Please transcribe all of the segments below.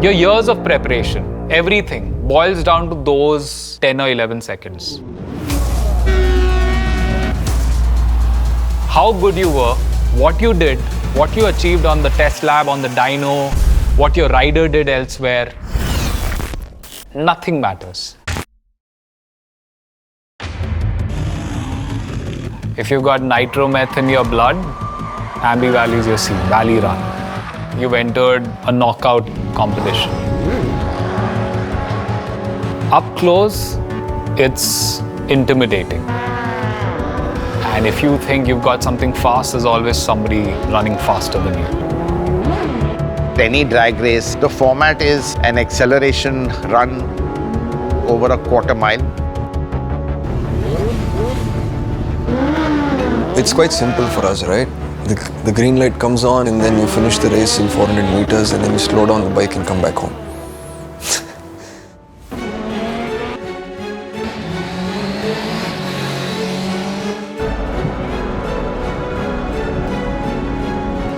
Your years of preparation, everything boils down to those 10 or 11 seconds. How good you were, what you did, what you achieved on the test lab, on the dyno, what your rider did elsewhere, nothing matters. If you've got nitrometh in your blood, Ambi Valley is your scene, Valley Run. You've entered a knockout competition. Up close, it's intimidating. And if you think you've got something fast, there's always somebody running faster than you. Any drag race, the format is an acceleration run over a quarter mile. It's quite simple for us, right? The green light comes on and then you finish the race in 400 meters and then you slow down the bike and come back home.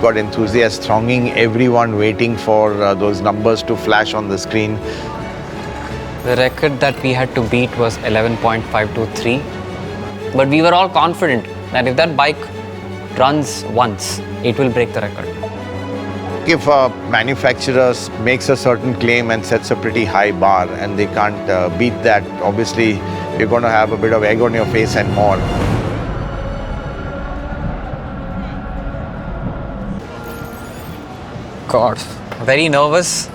Got enthusiasts thronging, everyone waiting for those numbers to flash on the screen. The record that we had to beat was 11.523. But we were all confident that if that bike runs once, it will break the record. If a manufacturer makes a certain claim and sets a pretty high bar and they can't beat that, obviously you're going to have a bit of egg on your face and more. God, very nervous.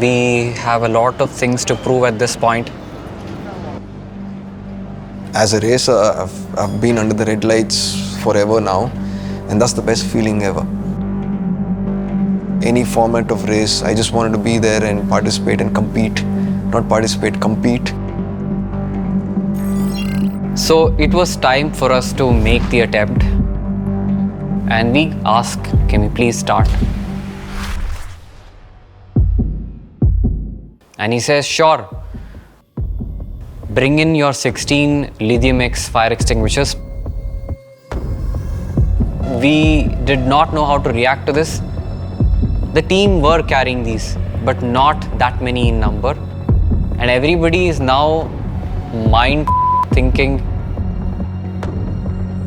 We have a lot of things to prove at this point. As a racer, I've been under the red lights forever now, and that's the best feeling ever. Any format of race, I just wanted to be there and participate and compete. Not participate, compete. So it was time for us to make the attempt. And we asked, can we please start? And he says, sure. Bring in your 16 Lithium X fire extinguishers. We did not know how to react to this. The team were carrying these, but not that many in number. And everybody is now thinking,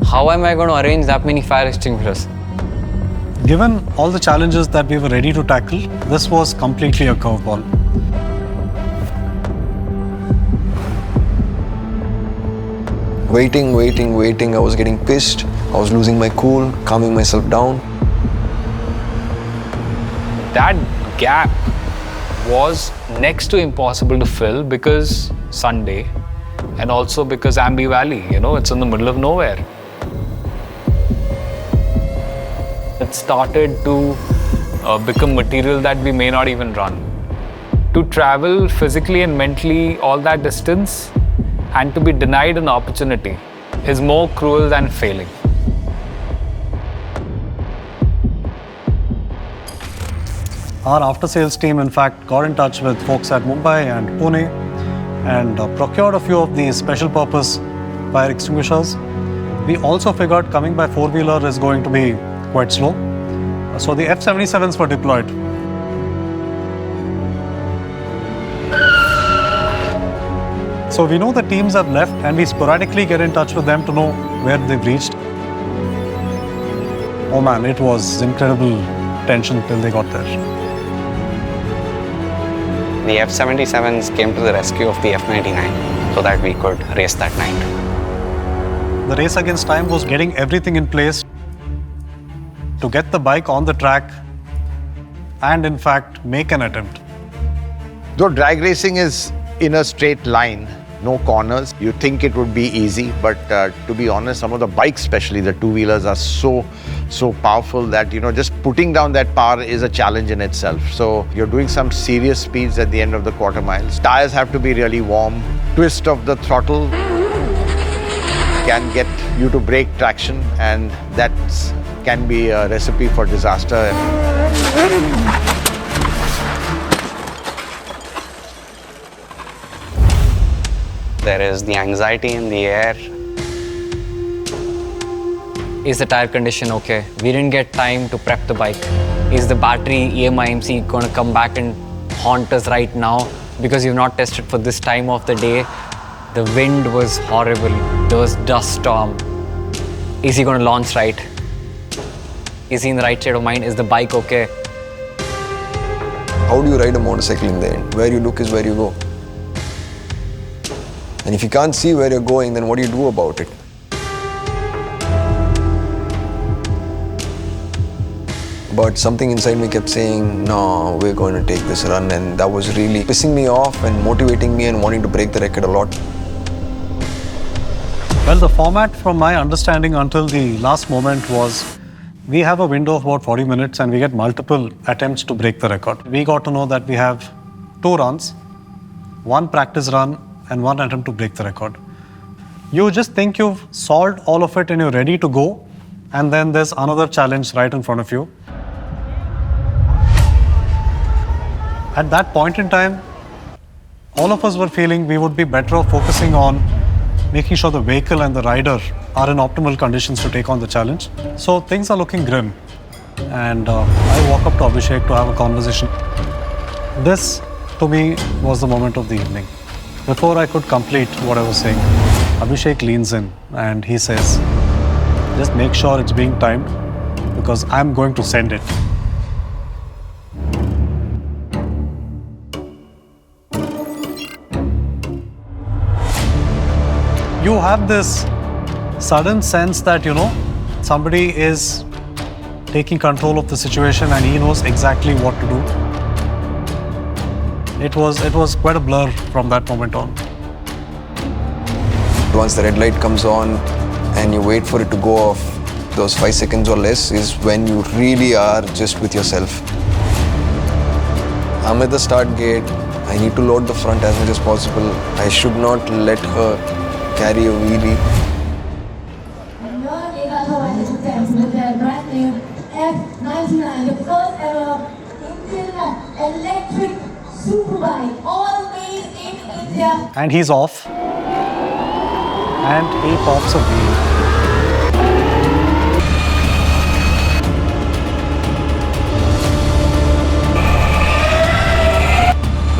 how am I going to arrange that many fire extinguishers? Given all the challenges that we were ready to tackle, this was completely a curveball. Waiting. I was getting pissed. I was losing my cool, calming myself down. That gap was next to impossible to fill because Sunday and also because Ambi Valley, it's in the middle of nowhere. It started to become material that we may not even run. To travel physically and mentally all that distance and to be denied an opportunity is more cruel than failing. Our after-sales team, in fact, got in touch with folks at Mumbai and Pune and procured a few of these special-purpose fire extinguishers. We also figured coming by four-wheeler is going to be quite slow. So the F-77s were deployed. So we know the teams have left and we sporadically get in touch with them to know where they've reached. Oh man, it was incredible tension till they got there. The F-77s came to the rescue of the F-99 so that we could race that night. The race against time was getting everything in place to get the bike on the track and in fact make an attempt. Though drag racing is in a straight line, no corners, you think it would be easy, but to be honest, some of the bikes, especially the two-wheelers, are so powerful that just putting down that power is a challenge in itself. So you're doing some serious speeds at the end of the quarter miles. Tires have to be really warm. Twist of the throttle can get you to break traction, and that can be a recipe for disaster. There is the anxiety in the air. Is the tire condition okay? We didn't get time to prep the bike. Is the battery EMI MC going to come back and haunt us right now because you've not tested for this time of the day. The wind was horrible. There was dust storm. Is he going to launch right? Is he in the right state of mind? Is the bike okay? How do you ride a motorcycle in the end? Where you look is where you go. And if you can't see where you're going, then what do you do about it? But something inside me kept saying, no, we're going to take this run. And that was really pissing me off and motivating me and wanting to break the record a lot. Well, the format from my understanding until the last moment was we have a window of about 40 minutes and we get multiple attempts to break the record. We got to know that we have 2 runs, 1 practice run and 1 attempt to break the record. You just think you've solved all of it and you're ready to go, and then there's another challenge right in front of you. At that point in time, all of us were feeling we would be better off focusing on making sure the vehicle and the rider are in optimal conditions to take on the challenge. So things are looking grim. And I walk up to Abhishek to have a conversation. This, to me, was the moment of the evening. Before I could complete what I was saying, Abhishek leans in and he says, just make sure it's being timed because I'm going to send it. You have this sudden sense that, somebody is taking control of the situation and he knows exactly what to do. It was quite a blur from that moment on. Once the red light comes on and you wait for it to go off, those 5 seconds or less is when you really are just with yourself. I'm at the start gate. I need to load the front as much as possible. I should not let her carry a wheelie. F99, the first ever Indian electric superbike, all made in India. And he's off. And he pops a wheel.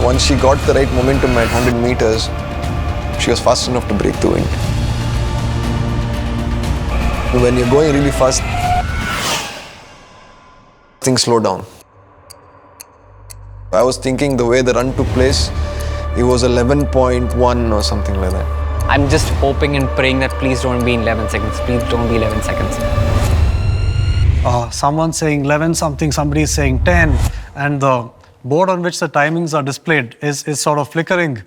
Once she got the right momentum at 100 meters, she was fast enough to break the wind. When you're going really fast, things slow down. I was thinking the way the run took place, it was 11.1 or something like that. I'm just hoping and praying that please don't be in 11 seconds. Please don't be 11 seconds. Someone's saying 11 something, somebody's saying 10, and the board on which the timings are displayed is sort of flickering.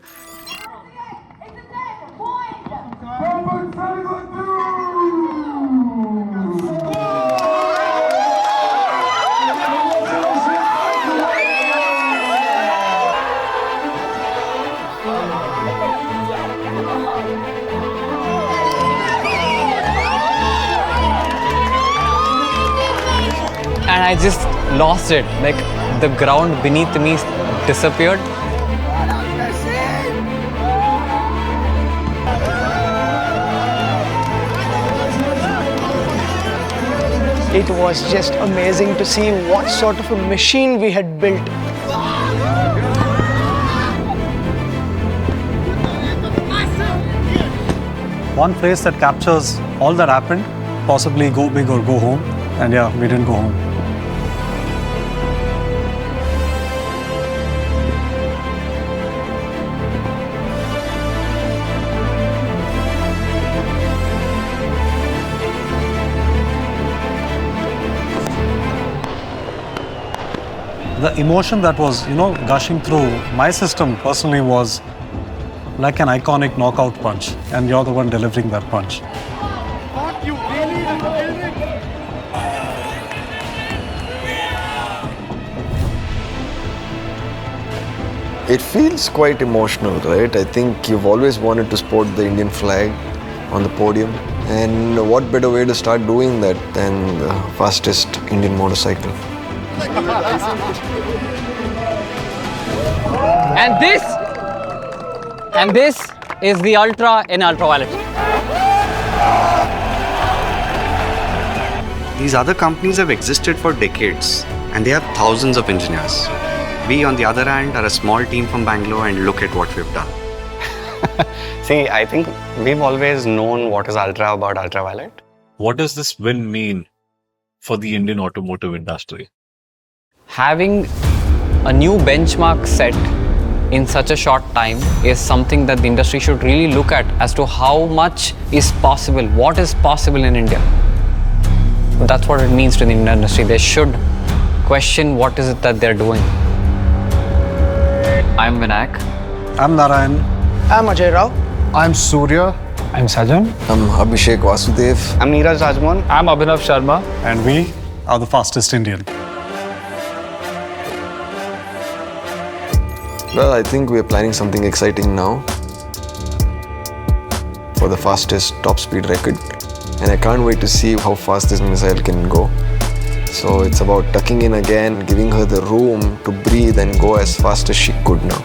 And I just lost it. Like the ground beneath me disappeared. It was just amazing to see what sort of a machine we had built. One phrase that captures all that happened, possibly go big or go home. And yeah, we didn't go home. The emotion that was, gushing through my system personally was like an iconic knockout punch, and you're the one delivering that punch. It feels quite emotional, right? I think you've always wanted to sport the Indian flag on the podium. And what better way to start doing that than the fastest Indian motorcycle? And this is the Ultra in Ultraviolette. These other companies have existed for decades and they have thousands of engineers. We, on the other hand, are a small team from Bangalore, and look at what we've done. See, I think we've always known what is Ultra about Ultraviolette. What does this win mean for the Indian automotive industry? Having a new benchmark set in such a short time is something that the industry should really look at as to how much is possible, what is possible in India. That's what it means to the Indian industry. They should question what is it that they're doing. I'm Vinayak. I'm Narayan. I'm Ajay Rao. I'm Surya. I'm Sajan. I'm Abhishek Vasudev. I'm Neeraj Rajmohan. I'm Abhinav Sharma. And we are the fastest Indian. Well, I think we're planning something exciting now for the fastest top speed record. And I can't wait to see how fast this missile can go. So it's about tucking in again, giving her the room to breathe and go as fast as she could now.